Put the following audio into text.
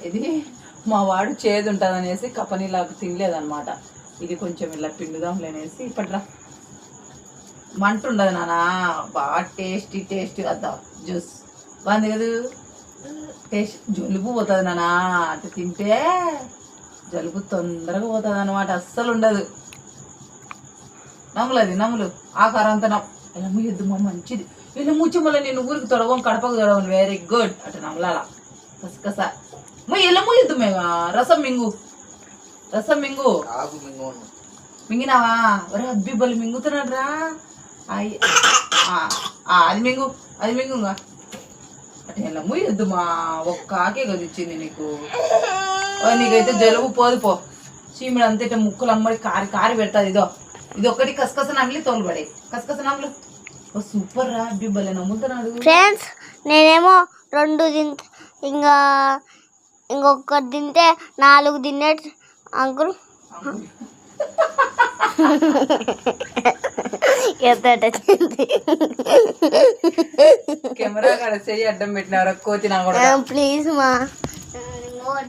ఇది మా వాడు చేదు ఉంటుంది అనేసి కపనీలాగా తినలేదన్నమాట. ఇది కొంచెం ఇలా పిండుదాంలే అనేసి ఇప్పట్రా మంట ఉండదు నాన్న, బాగా టేస్టీ వద్దా జ్యూస్ బాగుంది కదా. టేస్ట్ జలుబు పోతుంది నాన్న, అటు తింటే జలుబు తొందరగా పోతుంది అనమాట, అస్సలు ఉండదు. నమ్ములు ఆకారం అంతా ఇలా ముయ్యొద్దు మా మంచిది. ఇలా ముచ్చి మళ్ళీ నేను ఊరికి తొడవను, కడపకు తొడవను. Very good. అటు నమ్మలాల కసకస ఇలా ముయ్యొద్దు. మేము రసం మింగు మింగినావా? ఒరే అబ్బి బలి మింగుతున్నాడు రా. అది మింగు అటు ఇలా ముయ్యొద్దు మా, ఒక్క ఆకే కదా ఇచ్చింది నీకు. నీకైతే జలుబు పోదు పో. చీమిడి అంతే ముక్కులు అమ్మడి కారి పెడతాది. ఇది ఒక్కటి కసకస నమిలి తోలుబడే కసకస నమ్ములు. సూపర్ రా అబ్బి బలి నమ్ముతున్నాడు. ఫ్రెండ్స్ నేనేమో 2 తింటే ఇంకా ఇంకొకటి తింటే 4 తినేట్టు అంకుల్ కెమెరా కాడ చెయ్యి అడ్డం పెట్టినారా కోతి నా కూడా. ప్లీజ్ మా